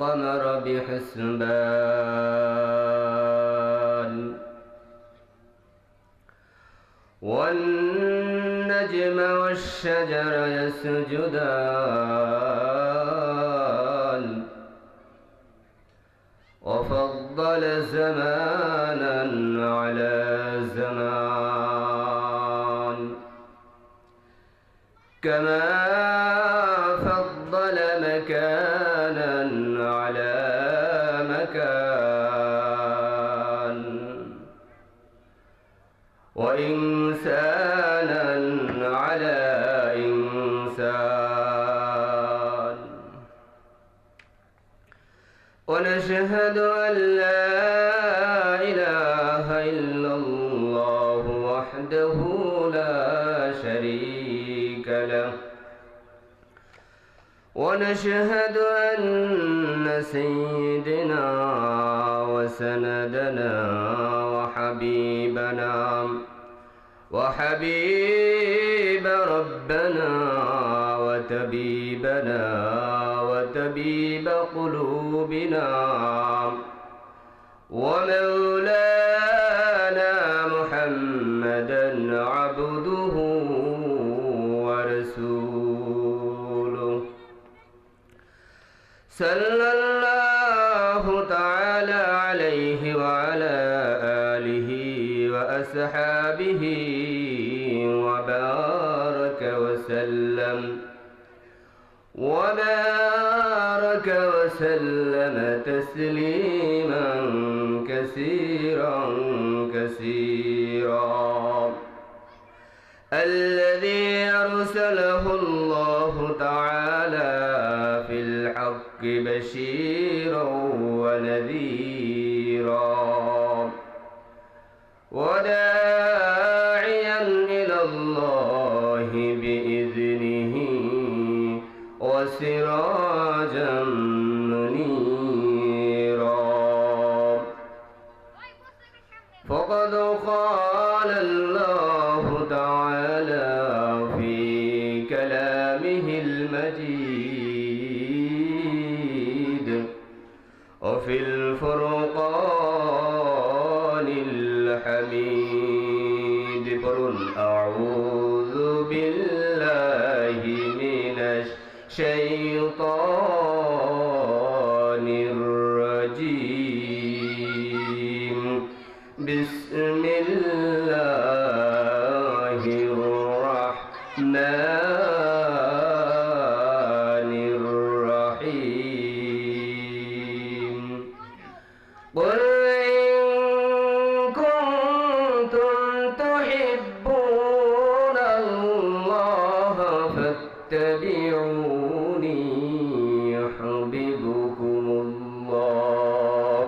والقمر بحسبان والنجم والشجر يسجدان وفضل زمانا على زمان كما فضل مكانا على مكان وإنسانا على إنسان ونشهد أن لا إله إلا الله وحده لا شريك له ونشهد أن سيدنا وسندنا وحبيب ربنا وطبيب قلوبنا ومولانا محمدا عبده ورسوله صلى الله تعالى عليه وعلى آله وأصحابه وبارك وسلم تسليما كثيرا الذي أرسله الله تعالى في الحق بشيرا ونذيرا وداعيا إلى الله بإذنه وسراجا منيرا فقد قال الله تعالى في كلامه المجيد وفي الفرقان الحميد أعوذ بالله من الشيطان الرجيم بسم الله الرحمن الرحيم قل إن كنتم تحبون الله فاتبعوني يحببكم الله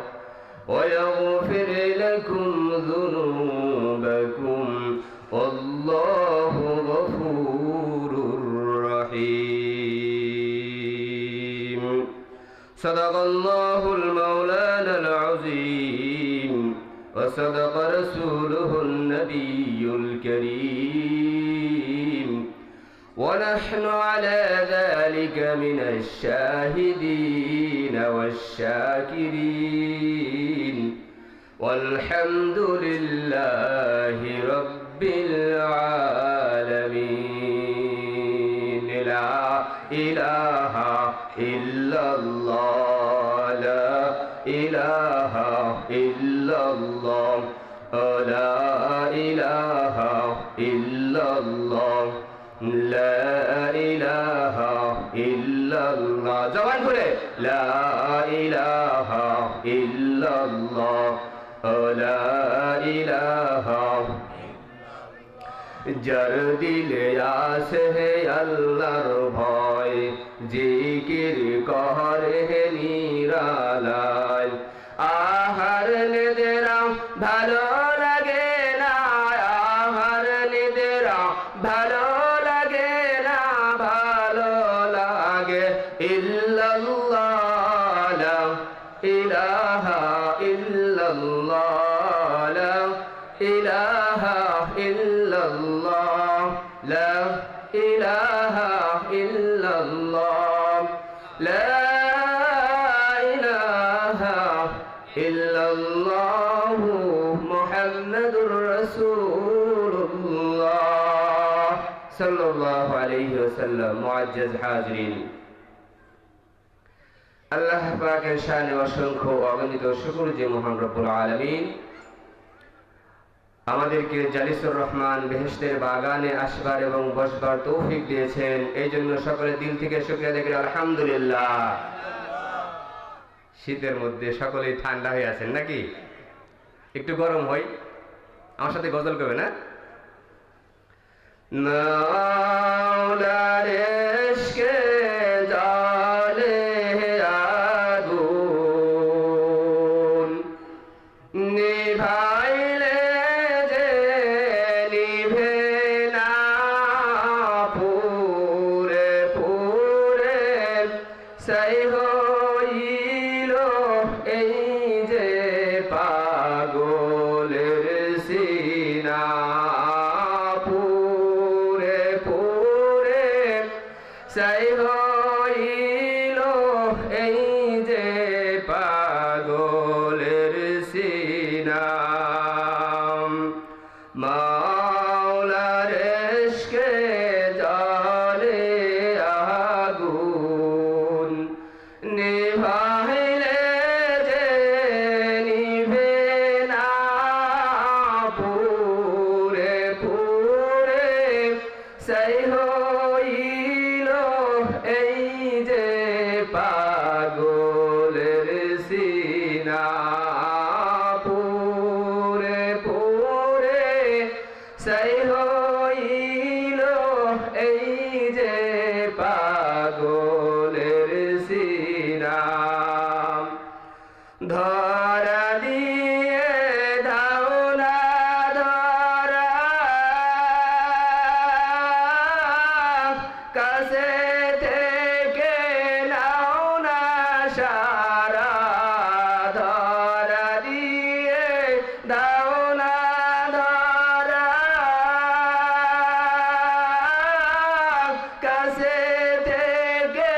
ويغفر لكم ذنوبكم والله غفور رحيم صدق الله المولانا العظيم وصدق رسوله النبي الكريم ونحن على ذلك من الشاهدين والشاكرين والحمد لله رب العالمين لا إله إلا الله لا إله إلا الله لا إله إلا الله لا إله إلا الله زبان খুলে لا إله إلا الله لا إله যার দিলে আসে আল্লাহর ভয় জিকির করে নিরালায় আহার নিদেরা ভালো লাগে না আহার নিদেরা ভালো লাগে না ভালো লাগে ইল্লাল্লাহ লা ইলাহা ইল্লাল্লাহ লা ইলাহা ইল্লাল্লাহ লা ইলাহা ইল্লাল্লাহ লা ইল্লাল্লাহু মুহাম্মাদুর রাসূলুল্লাহ সাল্লাল্লাহু আলাইহি ওয়াসাল্লাম। মুআজ্জাজ হাজিরিন, আল্লাহ পাকের শানে অসংখ্য অগণিত শুকর যে মহান রব্বুল আলামিন আমাদেরকে জালিসুর রহমান বেহেশতের বাগানে আসবার এবং বসবার তৌফিক দিয়েছেন। এই জন্য সকলে দিল থেকে শুকরিয়া আদায় করি আলহামদুলিল্লাহ। শীতের মধ্যে সকলেই ঠান্ডা হয়ে আছেন নাকি? একটু গরম হয়, আমার সাথে গজল করবে না? মাওলার ইশকে জালে আগুন নিভাইলে যে নিভে না পুরে পুরে সেই হইল এই যে পাগলের সিনা পুরে পুরে সেই হইল এই যে পাগলের সিনা মাওলার ইশকে জালে আগুন নিভাইলে যে নিভে না পুরে পুরে সেই হইল এই যে পাগলের সিনা পুরে পুরে সেই হইল এই যে পাগলের সিনা ধরা দিয়ে দাও না ধরা কাছে থেকে নাও না সারা ধরা দিয়ে দাও না ধরা কাছে থেকে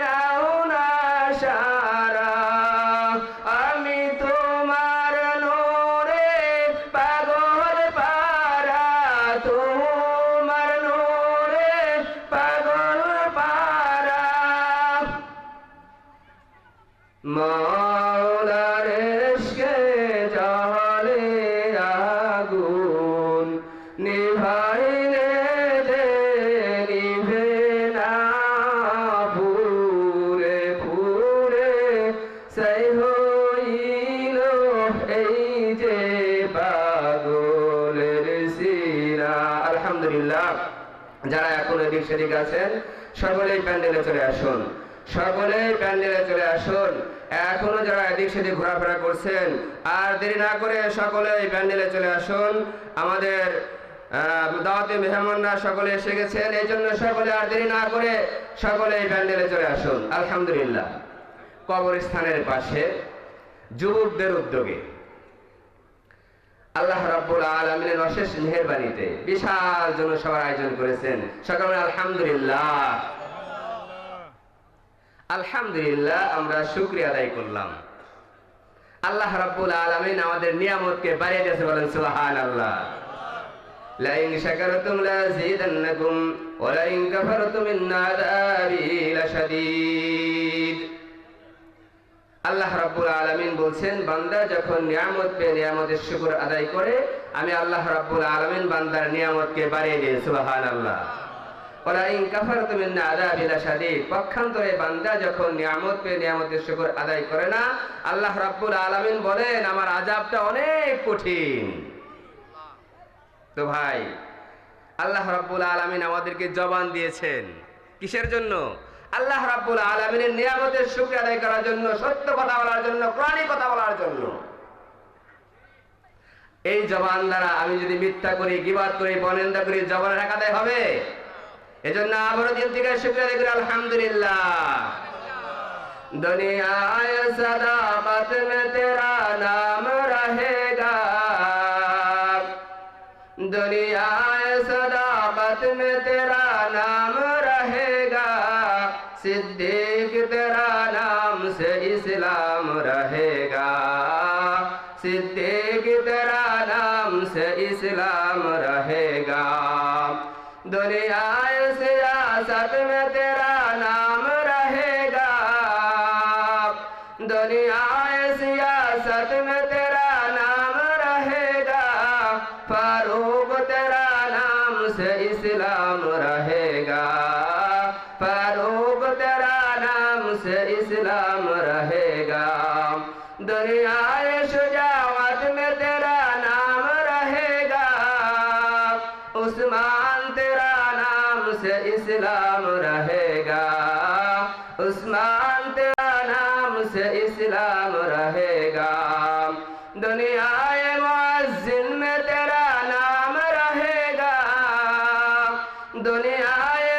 নাও না সারা আমি তোমার নোরে পাগল পারা তোমার নোরে পাগল পারা মাওলার ইশকে জালে আগুন নিভাইলে যে নিভে না পুরে পুরে সেই হইল এই যে পাগলের সিনা। আলহামদুলিল্লাহ, যারা এখন এদিক সেদিক আছেন সকলেই প্যান্ডেলে চলে আসুন, সকলেই প্যান্ডেলে চলে আসুন। এখনো যারা এদিক সেদিক ঘোরাফেরা করছেন আর দেরি না করে সকলেই প্যান্ডেলে চলে আসুন। আমাদের দাওয়াতে মেহমানরা সকলে এসে গেছেন, এই জন্য সকলে আর দেরি না করে সকলেই প্যান্ডেলে চলে আসুন। আলহামদুলিল্লাহ, কবরস্থানের পাশে যুবকদের উদ্যোগে আল্লাহ রাব্বুল আলামিনের অশেষ মেহেরবানিতে বিশাল জনসভার আয়োজন করেছেন। সকলে আলহামদুলিল্লাহ। আলহামদুলিল্লাহ, আমরা শুকরিয়া আদায় করলাম। আল্লাহ রাব্বুল আলামিন আমাদের নিয়ামতকে বাড়িয়ে দিয়েছে, বলেন সুবহানাল্লাহ। লা ইন শাকারতুম লাযীদান্নাকুম ওয়া লা ইন কাফারতুম ইন্না আযাবি লাশাদীদ। আল্লাহ রাব্বুল আলামিন বলছেন, বান্দা যখন নিয়ামত পেয়ে নিয়ামতের শুকর আদায় করে আমি আল্লাহ রাব্বুল আলামিন বান্দার নিয়ামতকে বাড়িয়ে দিই। সুবহানাল্লাহ। ওয়া লা ইন কাফারতুম ইন্না আযাবি লাশাদীদ। পক্ষান্তরে বান্দা যখন নিয়ামত পেয়ে নিয়ামতের শুকর আদায় করে না, আল্লাহ রাব্বুল আলামিন বলেন আমার আযাবটা অনেক কঠিন। তো ভাই, আল্লাহ রাব্বুল আলামিন আমাদেরকে জবান দিয়েছেন কিসের জন্য? আল্লাহ রাব্বুল আলামিনের নিয়ামতের শুকর আদায় করার জন্য, সত্য কথা বলার জন্য, কোরআনী কথা বলার জন্য। এই জবান দ্বারা আমি যদি মিথ্যা করি, গীবাত করি, পরনিন্দা করি, জবানের হক আদায় হবে? এজন্য আবারও দিল থেকে শুকর আদায় করি আলহামদুলিল্লাহ। দুনিয়ায় সদাকত में तेरा नाम रहेगा, दुनियाए सदाकत में तेरा नाम रहेगा, सिद्दीक तेरा नाम से इस्लाम रहेगा। सिद्दीक तेरा नाम से इस्लाम रहेगा। दुनिया सियासत में तेरा नाम रहेगा। दुनिया सियासत में तेरा नाम रहेगा। फारूक तेरा नाम से इस्लाम रहेगा। फारूक तेरा नाम से इस्लाम रहेगा। दुनिया शुजावत में तेरा नाम रहेगा। उस्मान तेरा नाम से इस्लाम रहेगा। उस्मान तेरा नाम से इस्लाम रहेगा। दुनिया मुअज्जिन में तेरा नाम रहेगा। दुनिया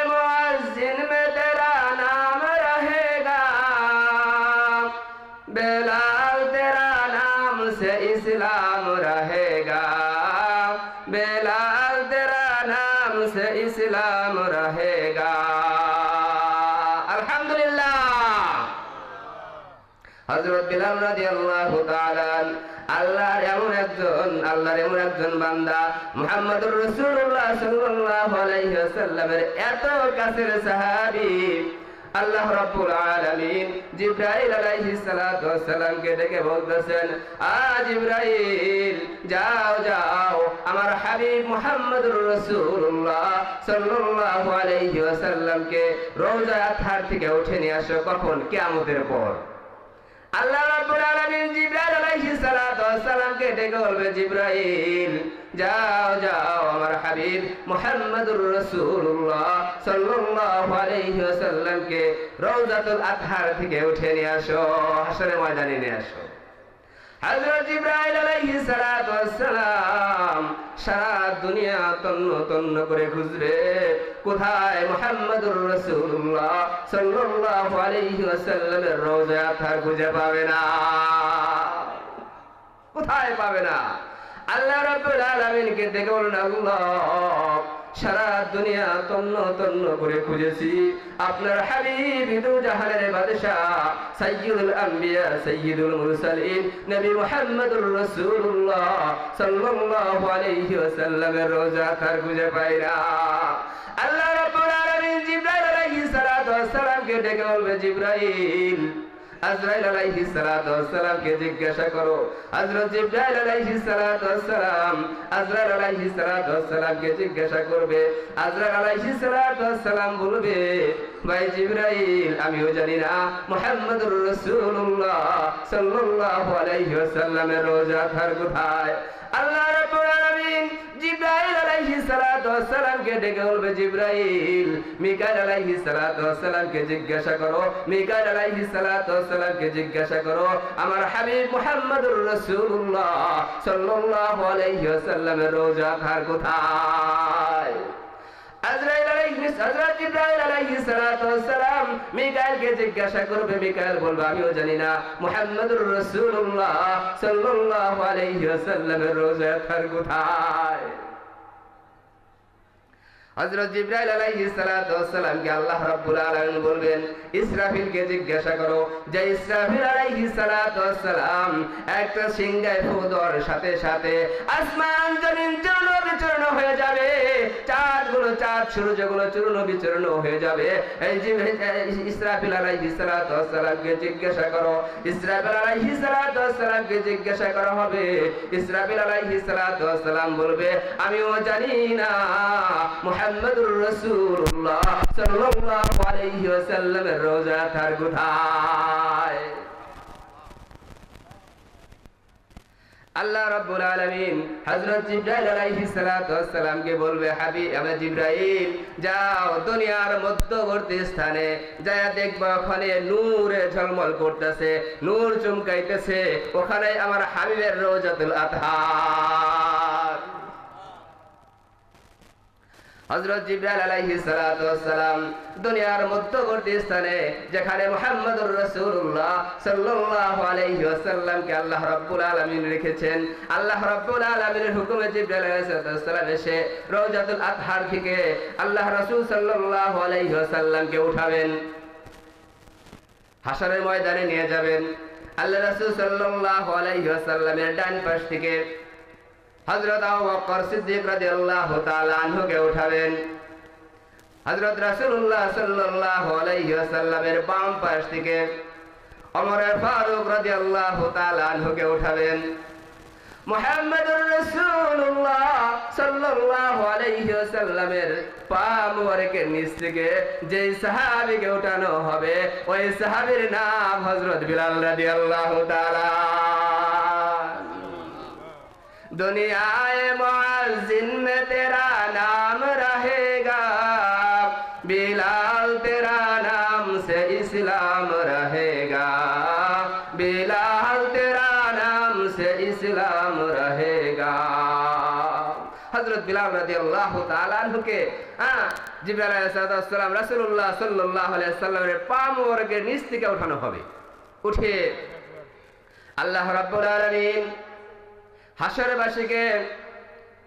मुअज्जिन में तेरा नाम रहेगा। बेलाल तेरा नाम से इस्लाम रहेगा। बेलाल तेरा नाम से इस्लाम रहेगा। अल्हम्दुलिल्लाह। हजरत बिलाल রাদিয়াল্লাহু তাআলা আল্লাহর এমন একজন বান্দা মুহাম্মদুর রাসূলুল্লাহ সাল্লাল্লাহু আলাইহি ওয়াসাল্লামের এত কাছের সাহাবী। আল্লাহ রাব্বুল আলামিন জিবরাইল আলাইহিস সালাতু ওয়াস সালামকে ডেকে বলতেছেন, জিবরাইল যাও যাও আমার হাবিব মুহাম্মদুর রাসূলুল্লাহ সাল্লাল্লাহু আলাইহি ওয়াসাল্লামকে রওজা আতহার থেকে উঠে নিয়ে আসো। কখন? কিয়ামতের পর। আল্লাহ রাব্বুল আলামিন জিবরাইল আলাইহিস সালাতু ওয়াস সালামকে ডেকে বলবে, জিবরাইল যাও যাও আমার হাবিব মুহাম্মদুর রাসূলুল্লাহ সাল্লাল্লাহু আলাইহি ওয়াসাল্লামকে রওজাতুল আতহার থেকে উঠে নিয়ে আসো, হাশরের ময়দানে নিয়ে আসো। হযরত জিবরাইল আলাইহিস সালাতু ওয়াস সালাম সারা দুনিয়া তন্ন তন্ন করে খুঁজবে, কোথায় মুহাম্মদুর রাসূলুল্লাহ সাল্লাল্লাহু আলাইহি ওয়াসাল্লামের রওজা আতহার খুঁজে পাবে না। কোথায় পাবে না? আল্লাহ রাব্বুল আলামিনকে দেখে বলুন, আল্লাহ সারা দুনিয়া তন্ন তন্ন করে খুঁজেছি, আপনার হাবিব দু জাহানের বাদশা সাইয়্যিদুল আম্বিয়া সাইয়্যিদুল মুরসালিন নবী মুহাম্মদুর রাসূলুল্লাহ সাল্লাল্লাহু আলাইহি ওয়াসাল্লামের রওজা আতহার খুঁজে পাই না। আল্লাহ রাব্বুল আলামিন জিবরাইল আলাইহিস সালাতু ওয়াস সালামকে ডেকে বলবে, জিবরাইল আজরাইল আলাইহিস সালাতু ওয়াস সালামকে জিজ্ঞাসা করো। হযরত জিবরাইল আলাইহিস সালাতু ওয়াস সালাম আজরাইল আলাইহিস সালাতু ওয়াস সালামকে জিজ্ঞাসা করবে। আজরাইল আলাইহিস সালাতু ওয়াস সালাম বলবে, ভাই জিবরাইল আমিও জানি না মুহাম্মদুর রাসূলুল্লাহ সাল্লাল্লাহু আলাইহি ওয়াসাল্লামের রওজা আতহার কোথায়। আল্লাহ রাব্বুল আলামিন জিবরাইল আলাইহিস সালাতু ওয়াস সালামকে ডেকে বলবে, জিবরাইল মিকাইল আলাইহিস সালাতু ওয়াস সালামকে জিজ্ঞাসা করো। মিকাইল আলাইহিস সালাতু ওয়াস সালামকে জিজ্ঞাসা করো আমার হাবিব মুহাম্মদুর রাসূলুল্লাহ সাল্লাল্লাহু আলাইহি ওয়াসাল্লামের রওজা আতহার কোথায়। হযরত জিবরাইল আলাইহিস সালাতু ওয়াস সালাম মিকাইলকে জিজ্ঞাসা করবে। মিকাইল বলবে, আমিও জানি না মুহাম্মদুর রাসূলুল্লাহ সাল্লাল্লাহু আলাইহি ওয়াসাল্লামের রওজা আতহার কোথায়। হযরত জিবরাইল আলাইহিস সালাতু ওয়াস সালামকে আল্লাহ রাব্বুল আলামিন বলবেন, ইসরাফিলকে জিজ্ঞাসা করো যে ইসরাফিল আলাইহিস সালাতু ওয়াস সালাম একটা সিংহায় ফু দেওয়ার সাথে সাথে আসমান জমিন চূর্ণ বিচূর্ণ হয়ে যাবে, চাঁদ সূর্যগুলো চূর্ণ বিচূর্ণ হয়ে যাবে। এই যে ইসরাফিল আলাইহিস সালাতু ওয়াস সালামকে জিজ্ঞাসা করো। ইসরাফিল আলাইহিস সালাতু ওয়াস সালামকে জিজ্ঞাসা করা হবে। ইসরাফিল আলাইহিস সালাতু ওয়াস সালাম বলবে, আমিও জানি না মুহাম্মদুর রাসূলুল্লাহ সাল্লাল্লাহু আলাইহি ওয়াসাল্লামের রওজা আতহার কোথায়। আল্লাহ রাব্বুল আলামিন হযরত জিবরাইল আলাইহিস সালাতু ওয়াস সালামকে বলবে, হাবিব আমার জিবরাইল যাও দুনিয়ার মধ্যবর্তী স্থানে যায় দেখবা ওখানে নূরে ঝলমল করতেছে, নূর চমকাইতেছে, ওখানে আমার হাবিবের রওজাতুল আতহার। হযরত জিবরাইল আলাইহিস সালাতু ওয়াস সালাম দুনিয়ার মধ্যবর্তী স্থানে যেখানে মুহাম্মদুর রাসূলুল্লাহ সাল্লাল্লাহু আলাইহি ওয়াসাল্লামকে আল্লাহ রাব্বুল আলামিন রেখেছেন, আল্লাহ রাব্বুল আলামিনের হুকুমে জিবরাইল আলাইহিস সালাম এসে রওজাতুল আতহার থেকে আল্লাহ রাসূল সাল্লাল্লাহু আলাইহি ওয়াসাল্লামকে উঠাবেন, হাশরের ময়দানে নিয়ে যাবেন। আল্লাহ রাসূল সাল্লাল্লাহু আলাইহি ওয়াসাল্লামের ডান পাশ থেকে হযরত আবু বকর সিদ্দিক রাদিয়াল্লাহু তাআলা আনহুকে উঠাবেন। হযরত রাসূলুল্লাহ সাল্লাল্লাহু আলাইহি ওয়াসাল্লামের বাম পাশ থেকে ওমর ফারুক রাদিয়াল্লাহু তাআলা আনহুকে উঠাবেন। মুহাম্মদুর রাসূলুল্লাহ সাল্লাল্লাহু আলাইহি ওয়াসাল্লামের পা মুবারকের নিচ থেকে যে সাহাবীকে উঠানো হবে ওই সাহাবীর নাম হযরত বিলাল রাদিয়াল্লাহু তাআলা। दुनियाए मुअज्जिन में तेरा नाम रहेगा, बिलाल तेरा नाम से इस्लाम रहेगा, बिलाल तेरा नाम से इस्लाम रहेगा। हजरत बिलाल রাদিয়াল্লাহু তাআলা আনহুকে জিবরাইল আলাইহিস সালাম রাসূলুল্লাহ সাল্লাল্লাহু আলাইহি ওয়াসাল্লামের পা মুবারকের নিচ থেকে উঠানো হবে। উঠে আল্লাহ রাব্বুল আলামিন হাসরবাসীকে